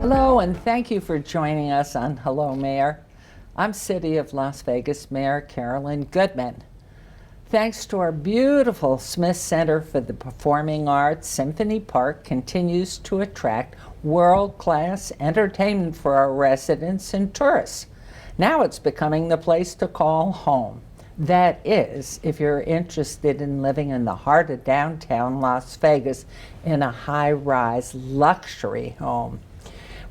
Hello, and thank you for joining us on Hello Mayor. I'm City of Las Vegas Mayor Carolyn Goodman. Thanks to our beautiful Smith Center for the Performing Arts, Symphony Park continues to attract world-class entertainment for our residents and tourists. Now it's becoming the place to call home. That is, if you're interested in living in the heart of downtown Las Vegas in a high-rise luxury home.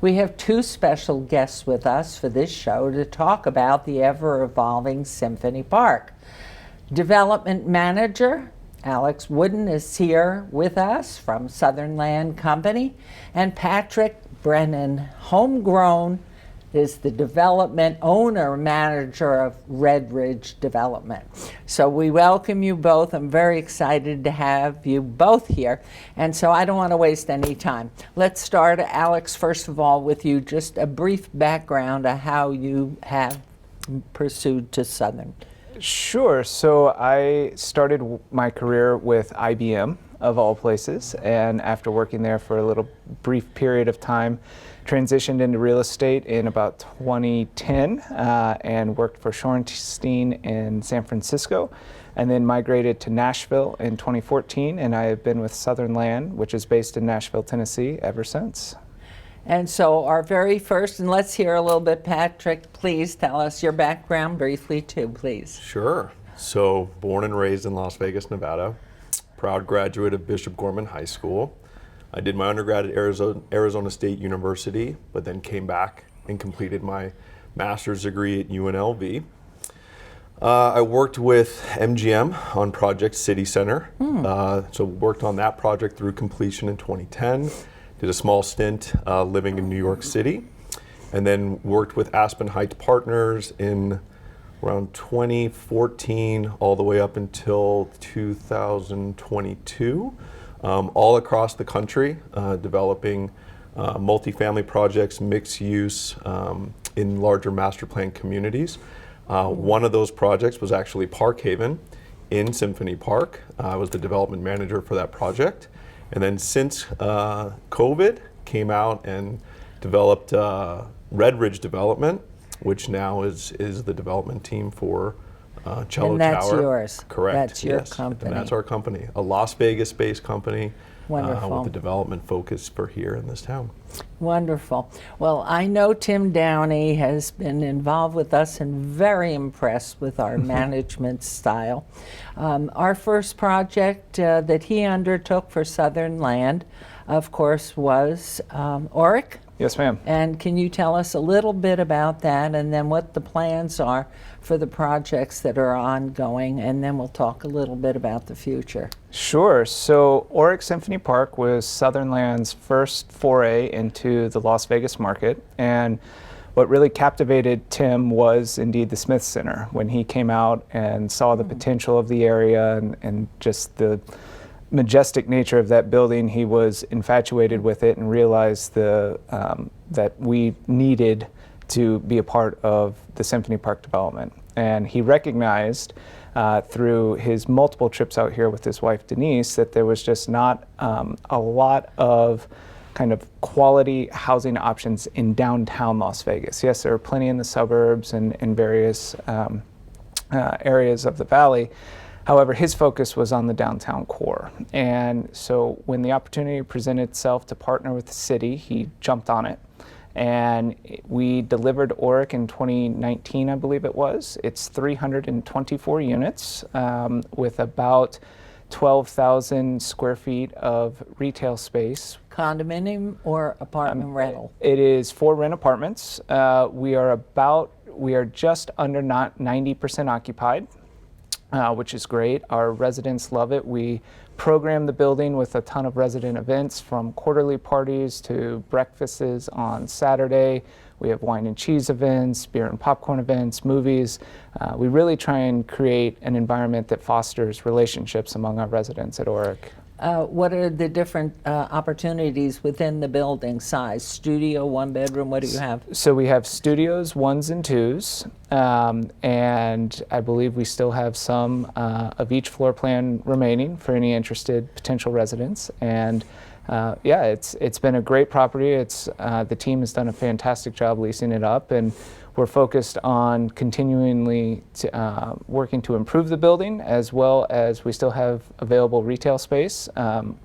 We have two special guests with us for this show to talk about the ever-evolving Symphony Park. Development Manager Alex Woodin is here with us from Southern Land Company, and Patrick Brennan, homegrown, is the development owner-manager of Red Ridge Development. So we welcome you both. I'm very excited to have you both here. And so I don't want to waste any time. Let's start, Alex, first of all, with you. Just a brief background of how you have pursued to Southern. Sure. So I started my career with IBM, of all places, and after working there for a little brief period of time, transitioned into real estate in about 2010 and worked for Shorenstein in San Francisco, and then migrated to Nashville in 2014, and I have been with Southern Land, which is based in Nashville, Tennessee, ever since. And so our very first, and let's hear a little bit, Patrick, please tell us your background briefly too, please. Sure. So born and raised in Las Vegas, Nevada, proud graduate of Bishop Gorman High School. I did my undergrad at Arizona State University, but then came back and completed my master's degree at UNLV. I worked with MGM on Project City Center. So worked on that project through completion in 2010. Did a small stint living in New York City, and then worked with Aspen Heights Partners in around 2014 all the way up until 2022, all across the country, developing multifamily projects, mixed use in larger master plan communities. One of those projects was actually Park Haven in Symphony Park. I was the development manager for that project. And then since COVID, came out and developed Red Ridge Development, which now is the development team for Cello Tower. And that's yours. Correct. That's your yes. company. And that's our company, a Las Vegas-based company Wonderful. with a development focus for here in this town. Wonderful. Well, I know Tim Downey has been involved with us and very impressed with our management style. Our first project that he undertook for Southern Land, of course, was Auric. Yes, ma'am. And can you tell us a little bit about that, and then what the plans are for the projects that are ongoing, and then we'll talk a little bit about the future. Sure. So Auric Symphony Park was Southern Land's first foray into the Las Vegas market, and what really captivated Tim was indeed the Smith Center. When he came out and saw the potential of the area and just the majestic nature of that building, he was infatuated with it and realized that we needed to be a part of the Symphony Park development. And he recognized through his multiple trips out here with his wife Denise that there was just not a lot of kind of quality housing options in downtown Las Vegas. Yes, there are plenty in the suburbs and in various areas of the valley. However, his focus was on the downtown core. And so when the opportunity presented itself to partner with the city, he jumped on it. And we delivered Auric in 2019, I believe it was. It's 324 units with about 12,000 square feet of retail space. Condominium or apartment rental? It is 4 rent apartments. We are just under 90% occupied. Which is great. Our residents love it. We program the building with a ton of resident events, from quarterly parties to breakfasts on Saturday. We have wine and cheese events, beer and popcorn events, movies. We really try and create an environment that fosters relationships among our residents at Auric. What are the different opportunities within the building size? Studio, 1 bedroom, what do you have? So we have studios, 1s and 2s, and I believe we still have some of each floor plan remaining for any interested potential residents. And yeah, it's been a great property. It's the team has done a fantastic job leasing it up, and we're focused on continually working to improve the building, as well as we still have available retail space.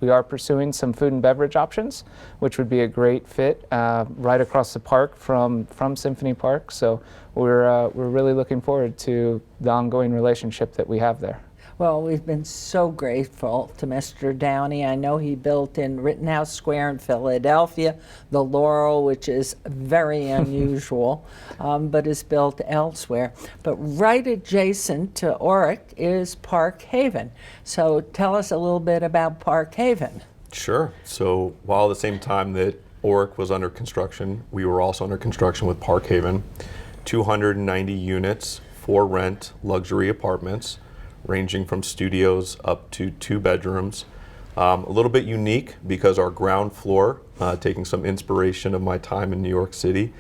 We are pursuing some food and beverage options, which would be a great fit right across the park from Symphony Park. So we're really looking forward to the ongoing relationship that we have there. Well, we've been so grateful to Mr. Downey. I know he built in Rittenhouse Square in Philadelphia, the Laurel, which is very unusual, but is built elsewhere. But right adjacent to Oric is Park Haven. So tell us a little bit about Park Haven. Sure. So while at the same time that Oric was under construction, we were also under construction with Park Haven. 290 units, for rent, luxury apartments, ranging from studios up to 2 bedrooms. A little bit unique because our ground floor, taking some inspiration of my time in New York City,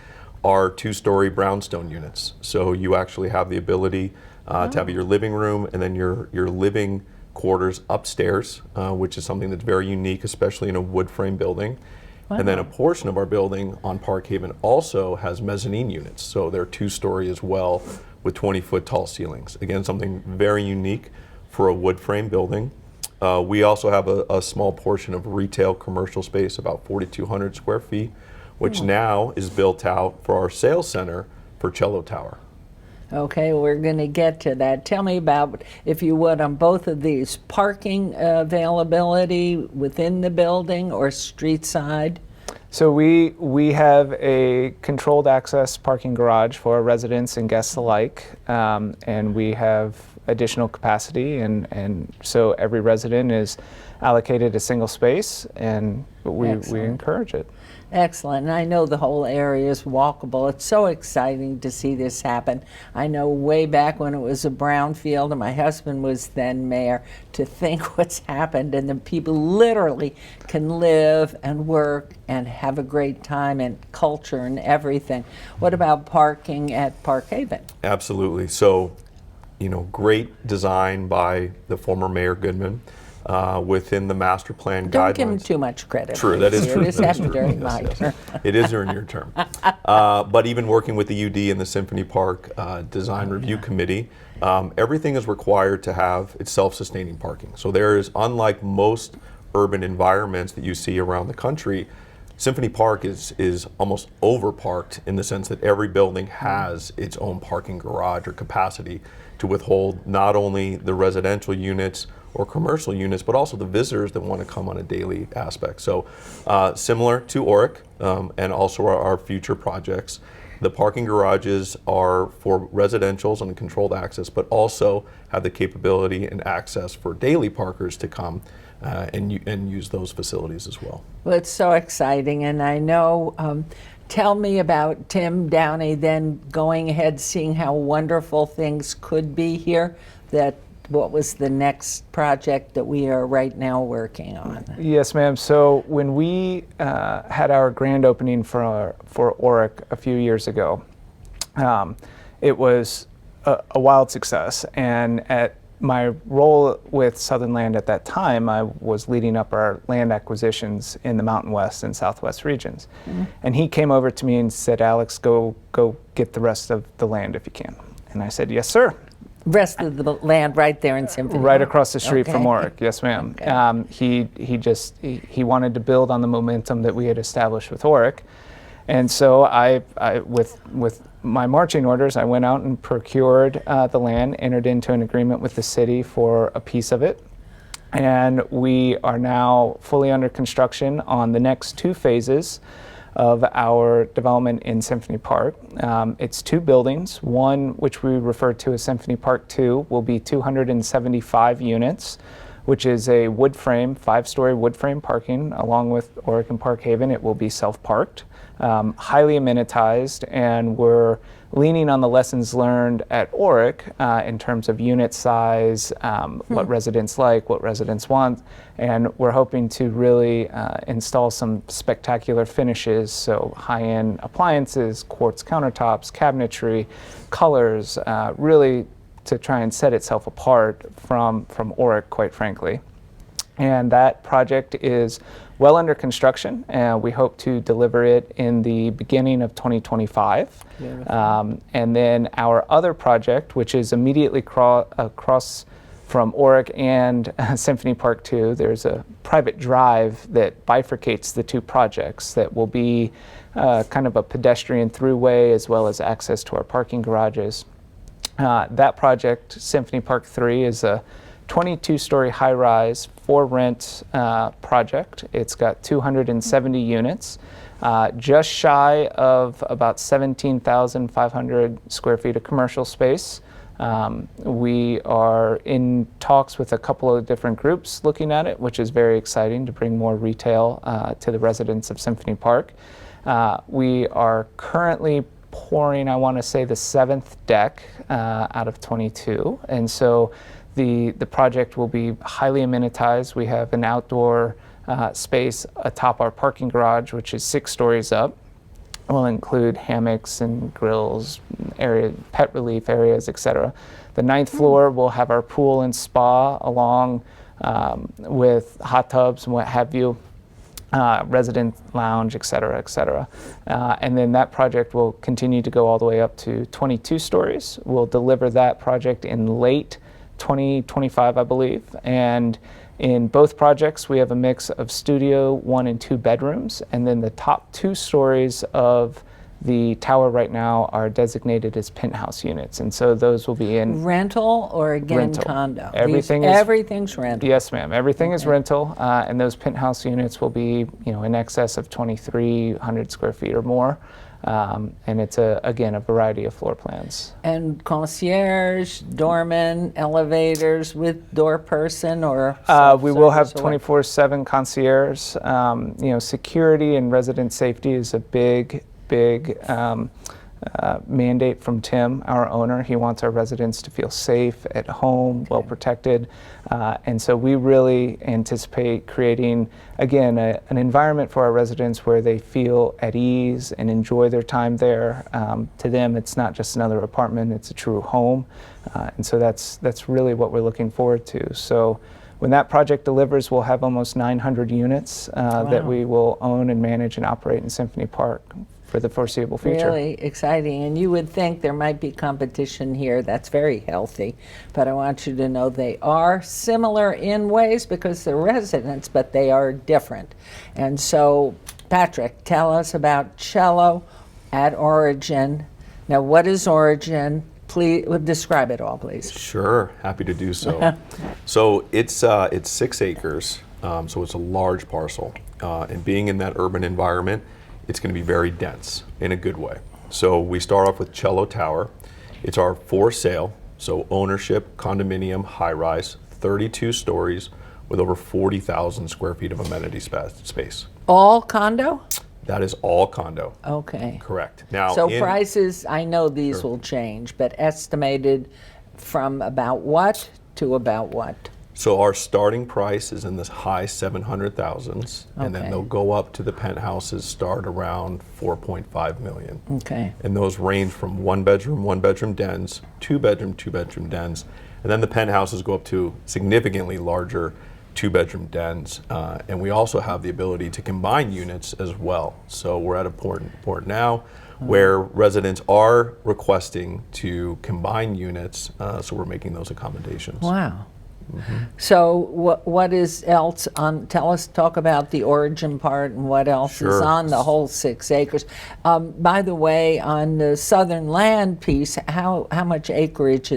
are 2-story brownstone units. So you actually have the ability to have your living room and then your living quarters upstairs, which is something that's very unique, especially in a wood frame building. Wow. And then a portion of our building on Park Haven also has mezzanine units. So they're 2-story as well, with 20-foot tall ceilings. Again, something very unique for a wood frame building. We also have a small portion of retail commercial space, about 4,200 square feet, which now is built out for our sales center for Cello Tower. Okay, we're going to get to that. Tell me about, if you would, on both of these, parking availability within the building or street side? So we have a controlled access parking garage for residents and guests alike, and we have additional capacity, and so every resident is allocated a single space, and we encourage it. Excellent. And I know the whole area is walkable. It's so exciting to see this happen. I know way back when it was a brownfield and my husband was then mayor, to think what's happened, and the people literally can live and work and have a great time and culture and everything. What about parking at Park Haven? Absolutely. So, great design by the former Mayor Goodman. Within the master plan guidelines. Don't give him too much credit. True, that is true. It is after my turn. It is during your term. But even working with the UD and the Symphony Park Design Review Committee, everything is required to have its self-sustaining parking. So there is, unlike most urban environments that you see around the country, Symphony Park is almost over-parked in the sense that every building has its own parking garage or capacity to withhold not only the residential units or commercial units, but also the visitors that want to come on a daily aspect. So similar to Oric and also our future projects, the parking garages are for residentials and controlled access, but also have the capability and access for daily parkers to come and use those facilities as well. Well, it's so exciting, and I know, tell me about Tim Downey then going ahead, seeing how wonderful things could be here, what was the next project that we are right now working on? Yes, ma'am. So when we had our grand opening for Oric a few years ago, it was a wild success. And at my role with Southern Land at that time, I was leading up our land acquisitions in the Mountain West and Southwest regions. Mm-hmm. And he came over to me and said, "Alex, go get the rest of the land if you can." And I said, "Yes, sir." Rest of the land right there in Symphony Park. Right across the street from Oric, yes, ma'am. Okay. He wanted to build on the momentum that we had established with Oric, and so I with my marching orders, I went out and procured the land, entered into an agreement with the city for a piece of it, and we are now fully under construction on the next 2 phases of our development in Symphony Park. It's 2 buildings. One, which we refer to as Symphony Park 2, will be 275 units, which is a wood frame, 5-story wood frame parking. Along with Oric and Park Haven, it will be self-parked, highly amenitized, and we're leaning on the lessons learned at Oric in terms of unit size, what residents like, what residents want, and we're hoping to really install some spectacular finishes, so high-end appliances, quartz countertops, cabinetry, colors, really to try and set itself apart from Oric, quite frankly. And that project is well under construction, and we hope to deliver it in the beginning of 2025. And then our other project, which is immediately across from Oric and Symphony Park 2, there's a private drive that bifurcates the two projects that will be kind of a pedestrian throughway as well as access to our parking garages. That project, Symphony Park 3, is a 22-story high-rise for-rent project. It's got 270 units, just shy of about 17,500 square feet of commercial space. We are in talks with a couple of different groups looking at it, which is very exciting to bring more retail to the residents of Symphony Park. We are currently pouring, I want to say, the 7th deck out of 22. And so the project will be highly amenitized. We have an outdoor space atop our parking garage, which is 6 stories up. Will include hammocks and grills, pet relief areas, etc. The 9th floor will have our pool and spa along with hot tubs and what have you, resident lounge, etc., etc. And then that project will continue to go all the way up to 22 stories. We'll deliver that project in late 2025, I believe. And in both projects, we have a mix of studio 1 and 2 bedrooms, and then the top 2 stories of the tower right now are designated as penthouse units, and so those will be in rental or again rental. Condo. Everything's rental. Yes, ma'am. Everything is rental, and those penthouse units will be, in excess of 2,300 square feet or more. And it's again a variety of floor plans. And concierge, doorman, elevators with door person, or we will have 24/7 concierge. Security and resident safety is a big mandate from Tim, our owner. He wants our residents to feel safe at home, well protected, and so we really anticipate creating, again, an environment for our residents where they feel at ease and enjoy their time there. To them, it's not just another apartment; it's a true home, and so that's really what we're looking forward to. So, when that project delivers, we'll have almost 900 units that we will own and manage and operate in Symphony Park for the foreseeable future. Really exciting, and you would think there might be competition here. That's very healthy, but I want you to know they are similar in ways because they're residents, but they are different. And so, Patrick, tell us about Cello at Origin. Now, what is Origin? Please describe it all, please. Sure, happy to do so. So it's 6 acres, so it's a large parcel, and being in that urban environment, it's going to be very dense in a good way. So we start off with Cello Tower. It's our for sale, so ownership, condominium, high rise, 32 stories with over 40,000 square feet of amenity space. All condo? That is all condo. Okay. Correct. Now, so prices, I know these will change, but estimated from about what to about what? So our starting price is in this high 700,000s, and then they'll go up to the penthouses start around 4.5 million. Okay. And those range from one bedroom dens, two bedroom dens, and then the penthouses go up to significantly larger 2-bedroom dens. And we also have the ability to combine units as well. So we're at a point now where residents are requesting to combine units, so we're making those accommodations. Wow. So what is else on, talk about the Origin part and what else is on the whole 6 acres. By the way, on the southern land piece, how much acreage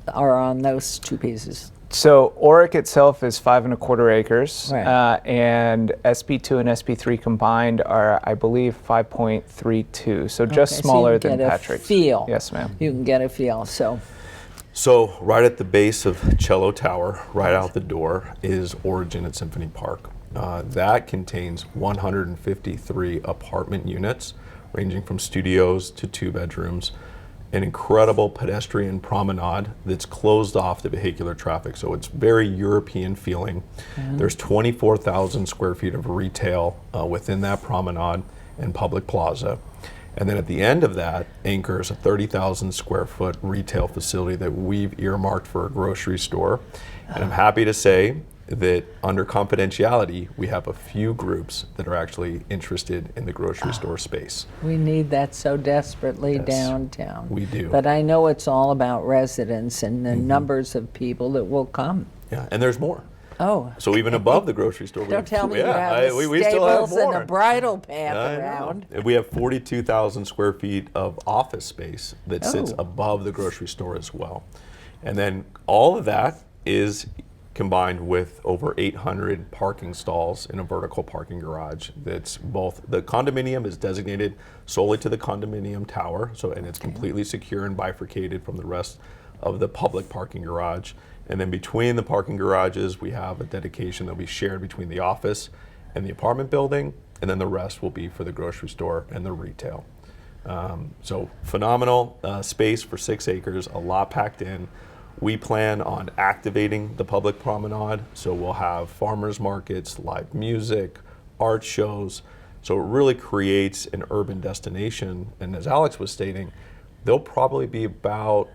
are on those 2 pieces? So Oric itself is 5.25 acres, Right. and SP2 and SP3 combined are, I believe, 5.32. So just smaller than Patrick's. Feel. Yes, ma'am. You can get a feel. So right at the base of Cello Tower, right out the door, is Origin at Symphony Park. That contains 153 apartment units, ranging from studios to 2 bedrooms, an incredible pedestrian promenade that's closed off to vehicular traffic, so it's very European feeling. There's 24,000 square feet of retail within that promenade and public plaza. And then at the end of that anchors a 30,000 square foot retail facility that we've earmarked for a grocery store. And I'm happy to say that under confidentiality, we have a few groups that are actually interested in the grocery store space. We need that so desperately Yes, downtown. we do. But I know it's all about residents and the numbers of people that will come. Yeah, and there's more. Oh. So even above the grocery store, we Don't have, tell me you have the we still have stables and more. a bridle path I know. around. And we have 42,000 square feet of office space that sits Oh. above the grocery store as well. And then all of that is combined with over 800 parking stalls in a vertical parking garage that's both, the condominium is designated solely to the condominium tower, so, and it's completely secure and bifurcated from the rest of the public parking garage. And then between the parking garages, we have a dedication that'll be shared between the office and the apartment building, and then the rest will be for the grocery store and the retail. So phenomenal space for 6 acres, a lot packed in. We plan on activating the public promenade, so we'll have farmers markets, live music, art shows. So it really creates an urban destination. And as Alex was stating, there'll probably be about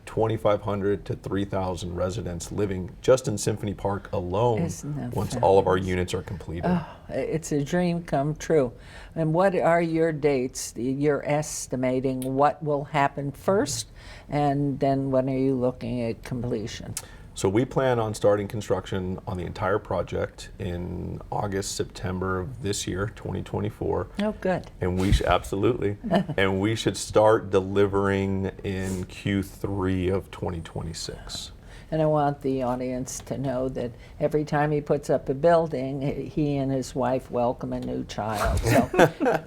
2,500 to 3,000 residents living just in Symphony Park alone Isn't that once all of our fabulous? units are completed. Oh, it's a dream come true. And what are your dates? You're estimating what will happen first, and then when are you looking at completion? So we plan on starting construction on the entire project in August, September of this year, 2024. Oh, good. And we absolutely, and we should start delivering in Q3 of 2026. And I want the audience to know that every time he puts up a building, he and his wife welcome a new child. So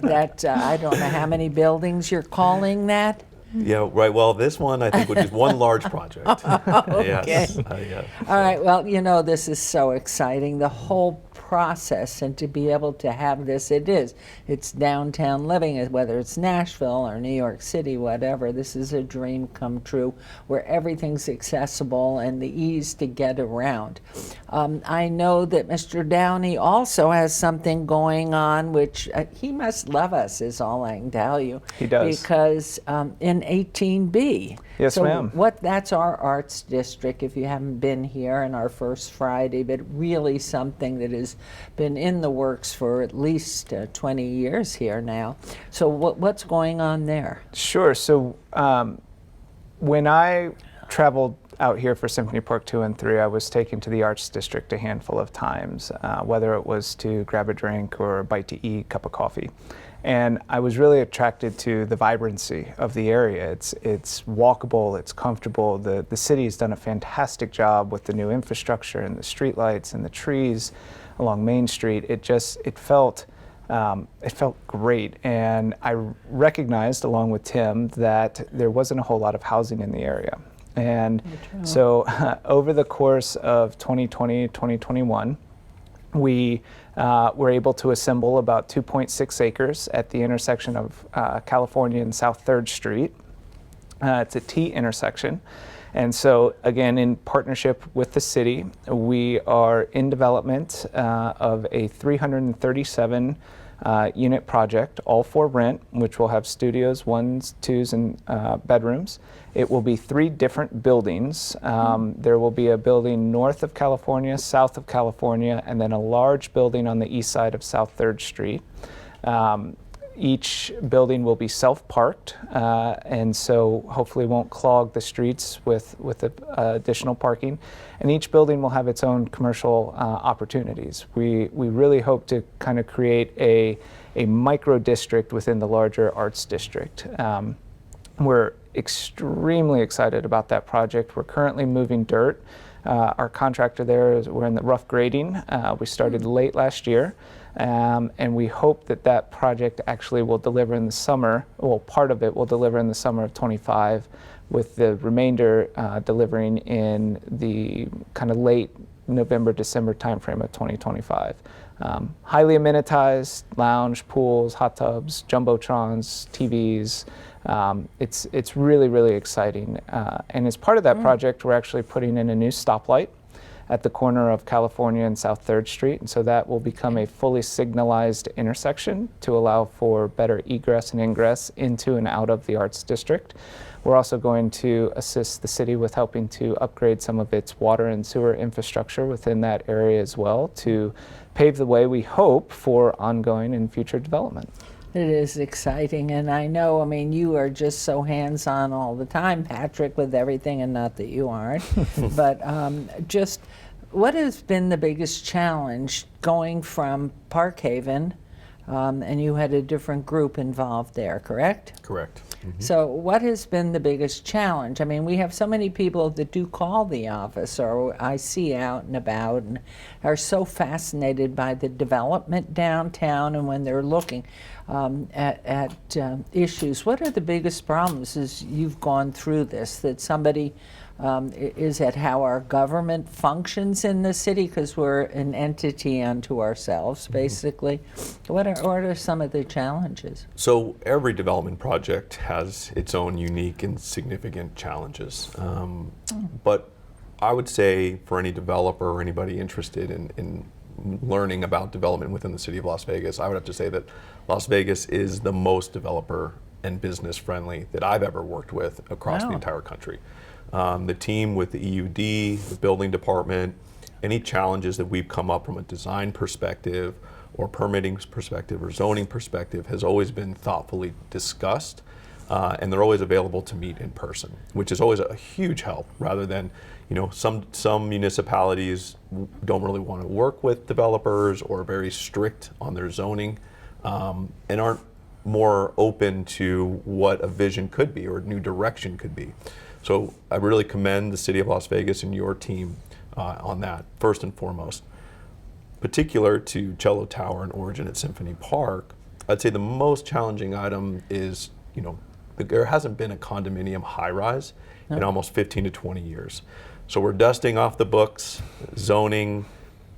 that, I don't know how many buildings you're calling that? Yeah, right. Well, this one I think would be one large project. Yes. Yes. All right, well, you know, this is so exciting, the whole process, and to be able to have this, it's downtown living, whether it's Nashville or New York City, whatever. This is a dream come true where everything's accessible and the ease to get around. I know that Mr. Downey also has something going on, which he must love us, is all I can tell you. He does. Because in 18B. Yes, so ma'am. That's our arts district, if you haven't been here, on our first Friday, but really something that has been in the works for at least 20 years here now. So what's going on there? Sure. So when I traveled out here for Symphony Park 2 and 3, I was taken to the Arts District a handful of times, whether it was to grab a drink or a bite to eat, cup of coffee. And I was really attracted to the vibrancy of the area. It's walkable, it's comfortable. The city has done a fantastic job with the new infrastructure and the streetlights and the trees along Main Street. It felt great. And I recognized, along with Tim, that there wasn't a whole lot of housing in the area. And so over the course of 2020, 2021, we were able to assemble about 2.6 acres at the intersection of California and South 3rd Street. It's a T intersection. And so, again, in partnership with the city, we are in development of a 337 unit project, all for rent, which will have studios, 1s, 2s, and bedrooms. It will be 3 different buildings. There will be a building north of California, south of California, and then a large building on the east side of South 3rd Street. Each building will be self-parked, and so hopefully won't clog the streets with additional parking. And each building will have its own commercial opportunities. We really hope to kind of create a micro district within the larger arts district. We're extremely excited about that project. We're currently moving dirt. Our contractor there, we're in the rough grading. We started late last year. And we hope that project actually will deliver in the summer. Well, part of it will deliver in the summer of '25, with the remainder delivering in the kind of late November, December timeframe of 2025. Highly amenitized, lounge, pools, hot tubs, jumbotrons, TVs. It's really, really exciting. And as part of that project, we're actually putting in a new stoplight. at the corner of California and South 3rd Street. And so that will become a fully signalized intersection to allow for better egress and ingress into and out of the Arts District. We're also going to assist the city with helping to upgrade some of its water and sewer infrastructure within that area as well to pave the way, we hope, for ongoing and future development. It is exciting, and I know, I mean, you are just so hands-on all the time, Patrick, with everything, and not that you aren't, but just what has been the biggest challenge going from Park Haven, and you had a different group involved there, correct? Correct. So what has been the biggest challenge? I mean, we have so many people that do call the office, or I see out and about, and are so fascinated by the development downtown, and when they're looking at issues. What are the biggest problems as you've gone through this, that somebody, is it how our government functions in the city, because we're an entity unto ourselves, basically? What are some of the challenges? So every development project has its own unique and significant challenges. But I would say for any developer or anybody interested in learning about development within the city of Las Vegas, I would have to say that Las Vegas is the most developer and business friendly that I've ever worked with across the entire country. The team with the EUD, the building department, any challenges that we've come up from a design perspective or permitting perspective or zoning perspective has always been thoughtfully discussed, and they're always available to meet in person, which is always a huge help, rather than, you know, some municipalities don't really want to work with developers or are very strict on their zoning, and aren't more open to what a vision could be or a new direction could be. So I really commend the City of Las Vegas and your team on that, first and foremost. Particular to Cello Tower and Origin at Symphony Park, I'd say the most challenging item is, you know, there hasn't been a condominium high-rise in almost 15 to 20 years. So we're dusting off the books, zoning,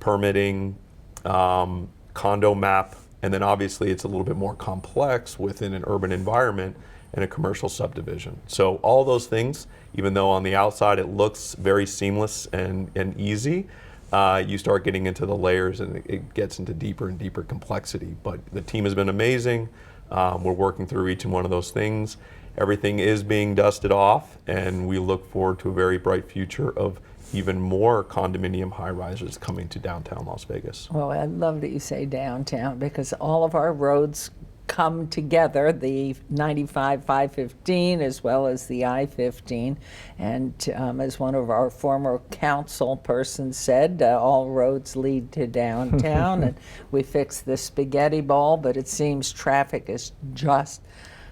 permitting, condo map, and then obviously it's a little bit more complex within an urban environment and a commercial subdivision. So all those things, even though on the outside it looks very seamless and easy, you start getting into the layers and it gets into deeper and deeper complexity. But the team has been amazing. We're working through each and one of those things. Everything is being dusted off, and we look forward to a very bright future of even more condominium high-rises coming to downtown Las Vegas. Well, I love that you say downtown, because all of our roads come together, the 95 515 as well as the I-15, and as one of our former council persons said, all roads lead to downtown. And we fixed the spaghetti bowl, but it seems traffic is just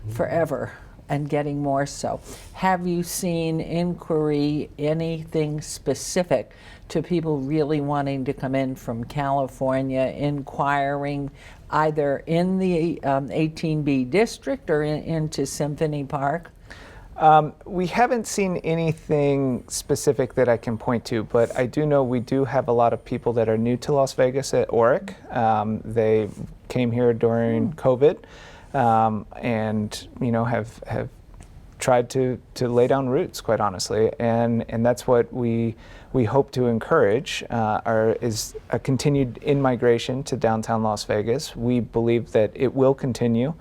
forever and getting more so. Have you seen inquiry, anything specific to people really wanting to come in from California, inquiring either in the 18B district or into Symphony Park? We haven't seen anything specific that I can point to, but I do know we do have a lot of people that are new to Las Vegas at Oric. They came here during COVID, and have tried to lay down roots, quite honestly, and that's what we hope to encourage is a continued in-migration to downtown Las Vegas. We believe that it will continue.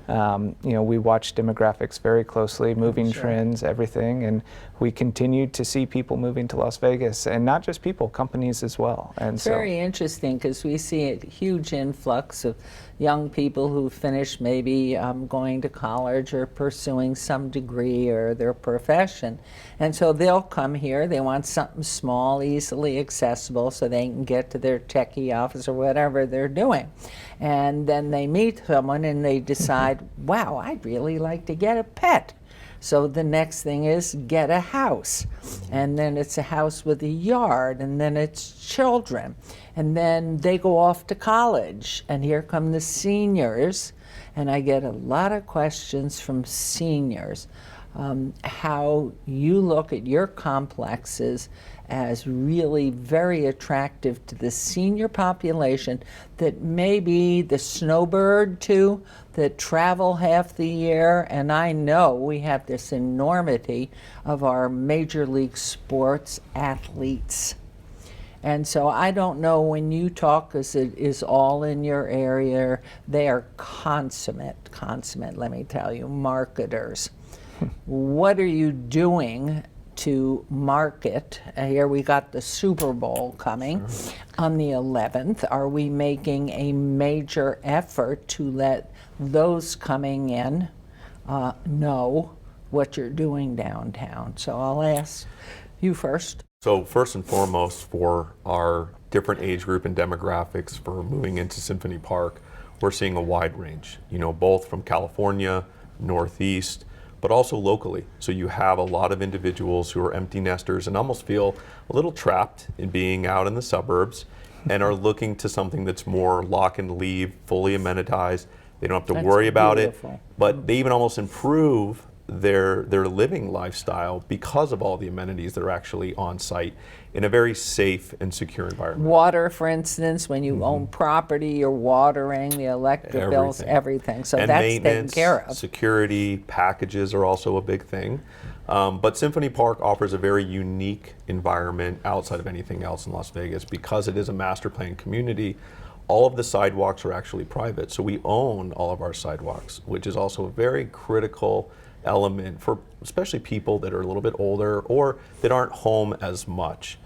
We watch demographics very closely, moving trends, everything, and we continue to see people moving to Las Vegas, and not just people, companies as well. And it's very interesting, because we see a huge influx of young people who finish maybe going to college or pursuing some degree or their profession. And so they'll come here, they want something small, easily accessible, so they can get to their techie office or whatever they're doing. And then they meet someone and they decide, wow, I'd really like to get a pet. So the next thing is get a house, and then it's a house with a yard, and then it's children, and then they go off to college, and here come the seniors, and I get a lot of questions from seniors, how you look at your complexes as really very attractive to the senior population that may be the snowbird too, that travel half the year. And I know we have this enormity of our major league sports athletes. And so I don't know when you talk, because it is all in your area, they are consummate, let me tell you, marketers. What are you doing to market? Here we got the Super Bowl coming on the 11th. Are we making a major effort to let those coming in know what you're doing downtown? So I'll ask you first. So first and foremost, for our different age group and demographics for moving into Symphony Park, we're seeing a wide range, both from California, Northeast, but also locally. So you have a lot of individuals who are empty nesters and almost feel a little trapped in being out in the suburbs and are looking to something that's more lock and leave, fully amenitized. They don't have to That's worry about beautiful. it, but they even almost improve their living lifestyle because of all the amenities that are actually on site in a very safe and secure environment. Water, for instance, when you own property, you're watering, the electric bills, everything. So and that's taken maintenance, care of. security, packages are also a big thing. But Symphony Park offers a very unique environment outside of anything else in Las Vegas because it is a master plan community. All of the sidewalks are actually private, so we own all of our sidewalks, which is also a very critical element for especially people that are a little bit older or that aren't home as much.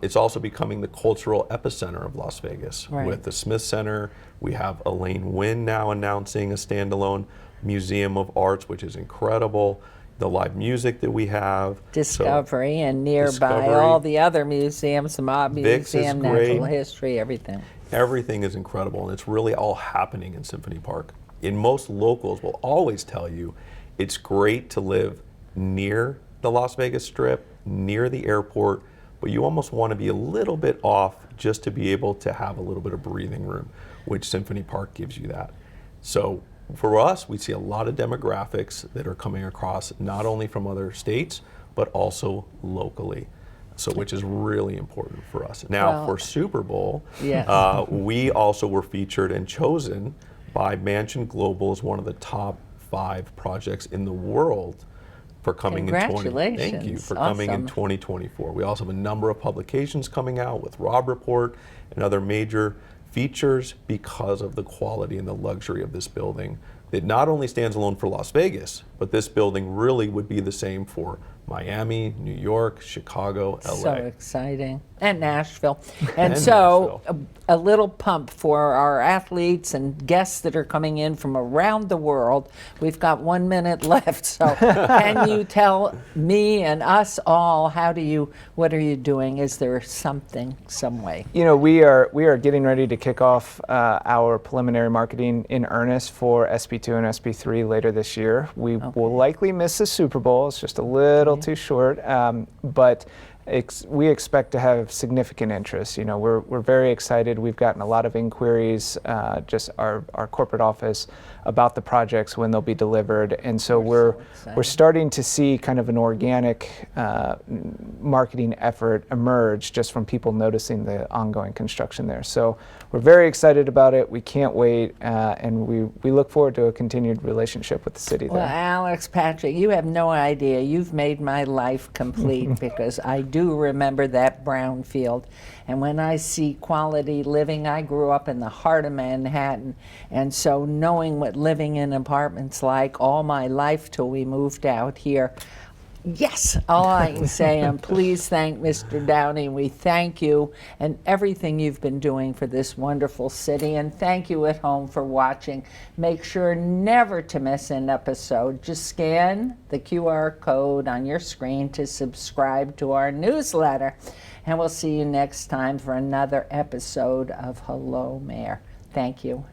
It's also becoming the cultural epicenter of Las Vegas. Right. With the Smith Center, we have Elaine Wynn now announcing a standalone museum of arts, which is incredible. The live music that we have. Discovery, and nearby Discovery. all the other museums, the Mob Vix is Museum, great. Natural History, everything. Everything is incredible, and it's really all happening in Symphony Park. And most locals will always tell you it's great to live near the Las Vegas Strip, near the airport, but you almost want to be a little bit off just to be able to have a little bit of breathing room, which Symphony Park gives you that. So for us, we see a lot of demographics that are coming across, not only from other states, but also locally. So, which is really important for us. Now, Well, for Super Bowl, yes. we also were featured and chosen by Mansion Global as one of the top 5 projects in the world for coming in Thank you Congratulations. for coming in Awesome. 2024. We also have a number of publications coming out with Rob Report and other major features because of the quality and the luxury of this building. It not only stands alone for Las Vegas, but this building really would be the same for Miami, New York, Chicago, LA. So exciting. And Nashville. And, And so a little pump for our athletes and guests that are coming in from around the world. We've got 1 minute left. So can you tell me and us all, what are you doing? Is there something, some way? We are getting ready to kick off our preliminary marketing in earnest for SB2 and SB3 later this year. We will likely miss the Super Bowl. It's just a little too short, but we expect to have significant interest. We're very excited. We've gotten a lot of inquiries, just our corporate office, about the projects when they'll be delivered, and so we're starting to see kind of an organic marketing effort emerge just from people noticing the ongoing construction there. So we're very excited about it. We can't wait, and we look forward to a continued relationship with the city there. Well, Alex, Patrick, you have no idea. You've made my life complete because I do remember that brownfield. And when I see quality living, I grew up in the heart of Manhattan. And so knowing what living in apartments like all my life till we moved out here, yes, all I can say, and please thank Mr. Downey. We thank you and everything you've been doing for this wonderful city. And thank you at home for watching. Make sure never to miss an episode. Just scan the QR code on your screen to subscribe to our newsletter. And we'll see you next time for another episode of Hello, Mayor. Thank you.